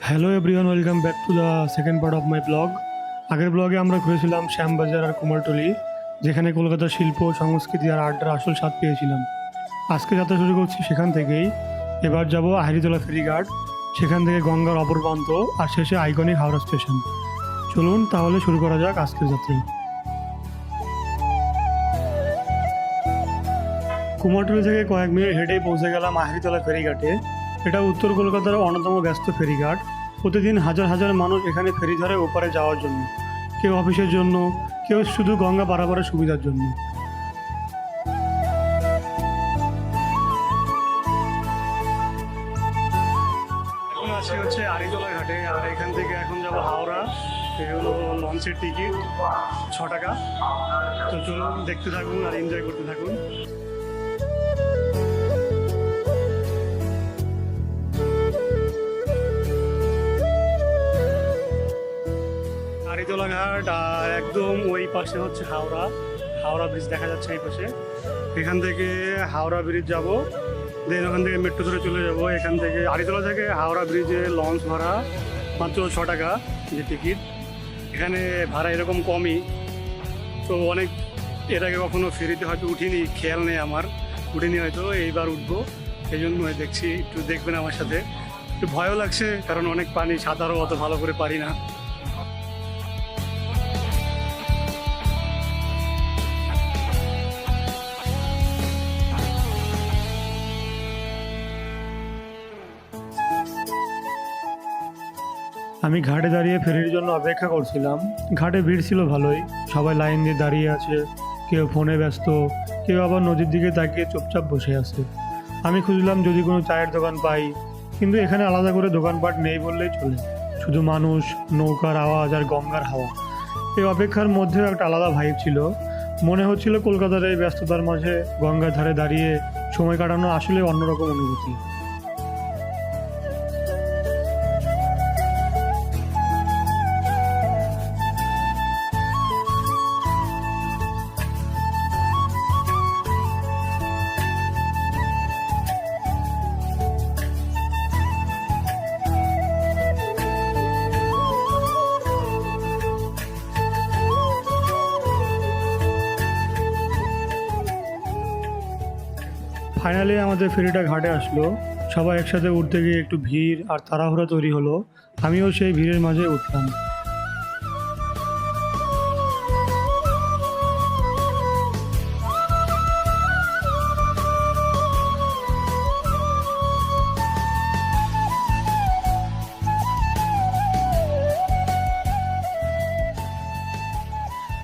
Hello everyone, welcome back to the second part of my blog. আগের ব্লগে আমরা ঘুরেছিলাম শ্যামবাজার আর কুমারটুলি, যেখানে কলকাতার শিল্প সংস্কৃতি আর আড্ডার আসল স্বাদ পেয়েছিলাম। আজকে যাত্রা শুরু করছি সেখান থেকেই। এবার যাব আহিরিতলা ফেরিঘাট, সেখান থেকে গঙ্গার অপর প্রান্ত, আর শেষে আইকনিক হাওড়া স্টেশন। চলুন তাহলে শুরু করা যাক আজকের যাত্রা। কুমারটুলি থেকে কয়েক মিনিট হেঁটেই পৌঁছে গেলাম আহিরিতলা ফেরিঘাটে। এটা উত্তর কলকাতার অন্যতম ব্যস্ত ফেরিঘাট। প্রতিদিন হাজার হাজার মানুষ এখানে ফেরি ধরে ওপারে যাওয়ার জন্য, কেউ অফিসের জন্য, কেউ শুধু গঙ্গা পারাপারের সুবিধার জন্য। এখন আছি হচ্ছে আরিতলা ঘাটে, আর এখান থেকে এখন যাব হাওড়া। এই হলো লঞ্চের টিকিট, 6 টাকা। তো চলুন দেখতে থাকুন আর এনজয় করতে থাকুন। আরিতলা ঘাট, আর একদম ওই পাশে হচ্ছে হাওড়া। হাওড়া ব্রিজ দেখা যাচ্ছে এই পাশে। এখান থেকে হাওড়া ব্রিজ যাব, দেন ওখান থেকে মেট্রো ধরে চলে যাব। এখান থেকে আরিতলা থেকে হাওড়া ব্রিজে লঞ্চ ভাড়া মাত্র 6 টাকা যে টিকিট। এখানে ভাড়া এরকম কমই, তো অনেক এর আগে কখনো ফেরিতে হয়তো উঠিনি, খেয়াল নেই আমার, উঠিনি হয়তো, এইবার উঠবো। এই জন্য দেখছি, একটু দেখবেন আমার সাথে। একটু ভয়ও লাগছে কারণ অনেক পানি, সাঁতারও অত ভালো করে পারি না। আমি ঘাটে দাঁড়িয়ে ফেরির জন্য অপেক্ষা করছিলাম। ঘাটে ভিড় ছিল ভালোই, সবাই লাইন দিয়ে দাঁড়িয়ে আছে, কেউ ফোনে ব্যস্ত, কেউ আবার নদীর দিকে তাকিয়ে চুপচাপ বসে আছে। আমি খুঁজলাম যদি কোনো চায়ের দোকান পাই, কিন্তু এখানে আলাদা করে দোকানপাট নেই বললেই চলে। শুধু মানুষ, নৌকার আওয়াজ আর গঙ্গার হাওয়া। এই অপেক্ষার মধ্যেও একটা আলাদা ভাইব ছিল। মনে হচ্ছিল কলকাতার এই ব্যস্ততার মাঝে গঙ্গার ধারে দাঁড়িয়ে সময় কাটানো আসলে অন্যরকম অনুভূতি। ফাইনালি আমাদের ফেরিটা ঘাটে আসলো। সবাই একসাথে উঠতে গিয়ে একটু ভিড় আর তাড়াহুড়া তৈরি হলো। আমিও সেই ভিড়ের মাঝে উঠলাম।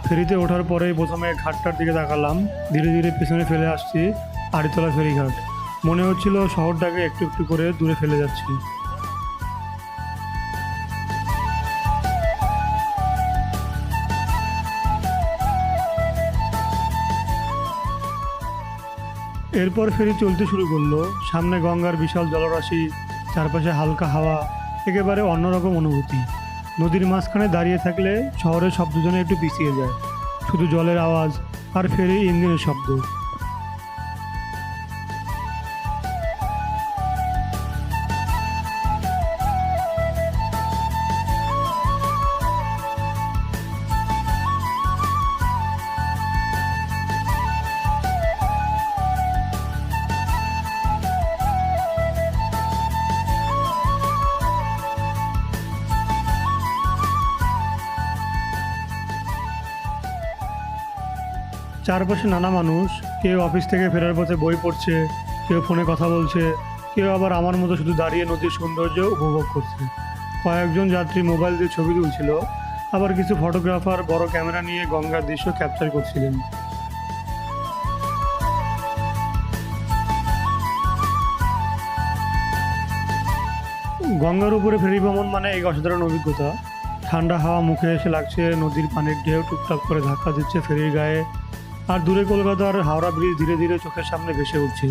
ফেরিতে ওঠার পরেই প্রথমে ঘাটটার দিকে তাকালাম, ধীরে ধীরে পেছনে ফেলে আসছি আরিতলা ফেরিঘাট। মনে হচ্ছিল শহরটাকে একটু একটু করে দূরে ফেলে যাচ্ছি। এরপর ফেরি চলতে শুরু করলো। সামনে গঙ্গার বিশাল জলরাশি, চারপাশে হালকা হাওয়া, একেবারে অন্যরকম অনুভূতি। নদীর মাঝখানে দাঁড়িয়ে থাকলে শহরের শব্দ যেন একটু পিছিয়ে যায়, শুধু জলের আওয়াজ আর ফেরি ইঞ্জিনের শব্দ। চারপাশে নানা মানুষ, কেউ অফিস থেকে ফেরার পথে বই পড়ছে, কেউ ফোনে কথা বলছে, কেউ আবার আমার মতো শুধু দাঁড়িয়ে নদীর সৌন্দর্য উপভোগ করছে। কয়েকজন যাত্রী মোবাইল দিয়ে ছবি তুলছিল, আবার কিছু ফটোগ্রাফার বড় ক্যামেরা নিয়ে গঙ্গার দৃশ্য ক্যাপচার করছিলেন। গঙ্গার উপরে ফেরি ভ্রমণ মানে এক অসাধারণ অভিজ্ঞতা। ঠান্ডা হাওয়া মুখে এসে লাগছে, নদীর পানির ঢেউ টুকটাক করে ধাক্কা দিচ্ছে ফেরির গায়ে, আর দূরে কলকাতার হাওড়া ব্রিজ ধীরে ধীরে চোখের সামনে ভেসে উঠছে।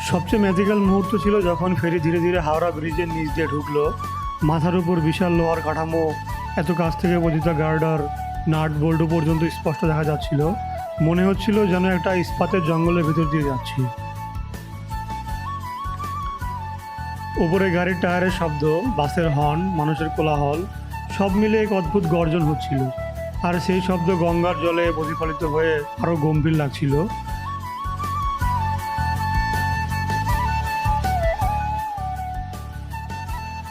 সবচেয়ে ম্যাজিক্যাল মুহূর্ত ছিল যখন ফেরি ধীরে ধীরে হাওড়া ব্রিজের নিচ দিয়ে ঢুকলো। মাথার উপর বিশাল লোহার কাঠামো, এত কাছ থেকে পতিত গার্ডার, নাট বোল্ট পর্যন্ত স্পষ্ট দেখা যাচ্ছিল। মনে হচ্ছিল যেন একটা ইস্পাতের জঙ্গলের ভিতর দিয়ে যাচ্ছি। উপরে গাড়ির টায়ারের শব্দ, বাসের হর্ন, মানুষের কোলাহল সব মিলে এক অদ্ভুত গর্জন হচ্ছিল। আর সেই শব্দ গঙ্গার জলে প্রতিফলিত হয়ে আরও গম্ভীর লাগছিল।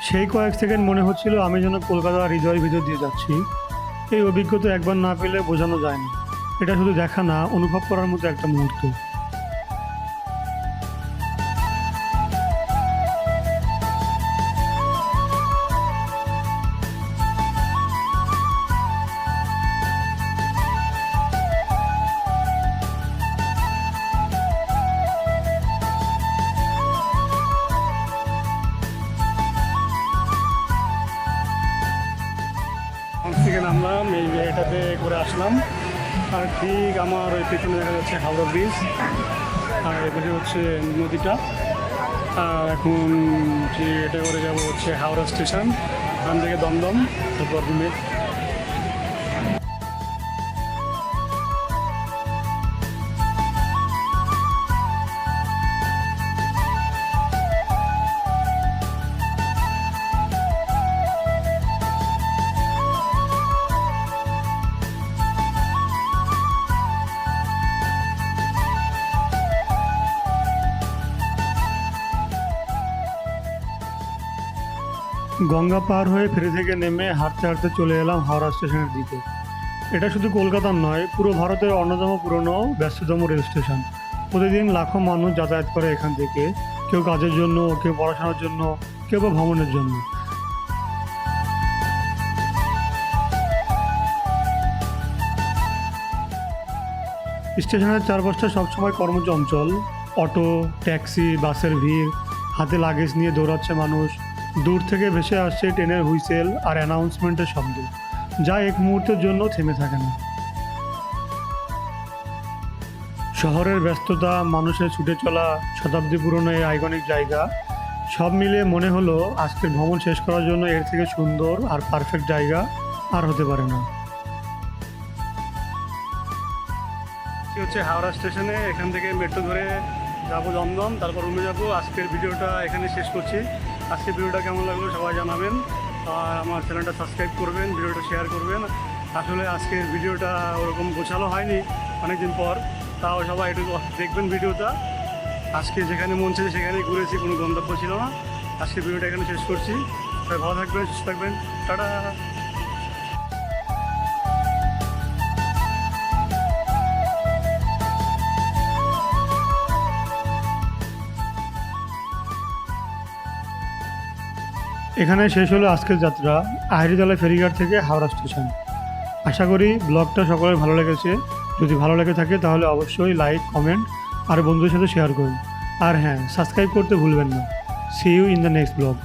সেই কয়েক সেকেন্ড মনে হচ্ছিল আমি যেন কলকাতার হৃদয়ের ভিতর দিয়ে যাচ্ছি। এই অভিজ্ঞতা একবার না পেলে বোঝানো যায় না। এটা শুধু দেখা না, অনুভব করার মতো একটা মুহূর্ত। থেকে নামলাম, এই এটাতে করে আসলাম। আর ঠিক আমার ওই পেছনে দেখা যাচ্ছে হাওড়া ব্রিজ, আর এপাশে হচ্ছে নদীটা। আর এখন যে এটা করে যাব হচ্ছে হাওড়া স্টেশন, ওখান থেকে দমদম, তারপর রুমে। গঙ্গা পার হয়ে ফেরি থেকে নেমে হাঁটতে হাঁটতে চলে এলাম হাওড়া স্টেশনের দিকে। এটা শুধু কলকাতার নয়, পুরো ভারতের অন্যতম পুরনো ব্যস্ততম রেল স্টেশন। প্রতিদিন লাখো মানুষ যাতায়াত করে এখান থেকে, কেউ কাজের জন্য, কেউ পড়াশোনার জন্য, কেউ বা ভ্রমণের জন্য। স্টেশনের চারপাশটা সবসময় কর্মচঞ্চল। অটো, ট্যাক্সি, বাসের ভিড়, হাতে লাগেজ নিয়ে দৌড়াচ্ছে মানুষ। দূর থেকে ভেসে আসছে ট্রেনের হুইসেল আর অ্যানাউন্সমেন্টের শব্দ, যা এক মুহূর্তের জন্য থেমে থাকে না। শহরের ব্যস্ততা, মানুষের ছুটে চলা, শতাব্দী পুরনো এই আইকনিক জায়গা, সব মিলিয়ে মনে হলো আজকের ভ্রমণ শেষ করার জন্য এর থেকে সুন্দর আর পারফেক্ট জায়গা আর হতে পারে না। হচ্ছে হাওড়া স্টেশনে, এখান থেকে মেট্রো ধরে যাবো দমদম, তারপর রুমে যাবো। আজকের ভিডিওটা এখানে শেষ করছি। আজকের ভিডিওটা কেমন লাগলো সবাই জানাবেন, আর আমার চ্যানেলটা সাবস্ক্রাইব করবেন, ভিডিওটা শেয়ার করবেন। আসলে আজকের ভিডিওটা ওরকম গোছালো হয়নি অনেকদিন পর, তাও সবাই একটু দেখবেন ভিডিওটা। আজকে যেখানে মন ছিল সেখানেই ঘুরেছি, কোনো গন্তব্য ছিল না। আজকের ভিডিওটা এখানে শেষ করছি। সবাই ভালো থাকবেন, সুস্থ থাকবেন, টাটা। এখানে শেষ হলো আজকের যাত্রা, আহিরিতলা ফেরিঘাট থেকে হাওড়া স্টেশন। আশা করি ব্লগটা সকলের ভালো লেগেছে। যদি ভালো লেগে থাকে তাহলে অবশ্যই লাইক, কমেন্ট আর বন্ধুদের সাথে শেয়ার করুন। আর হ্যাঁ, সাবস্ক্রাইব করতে ভুলবেন না। See you in the next blog.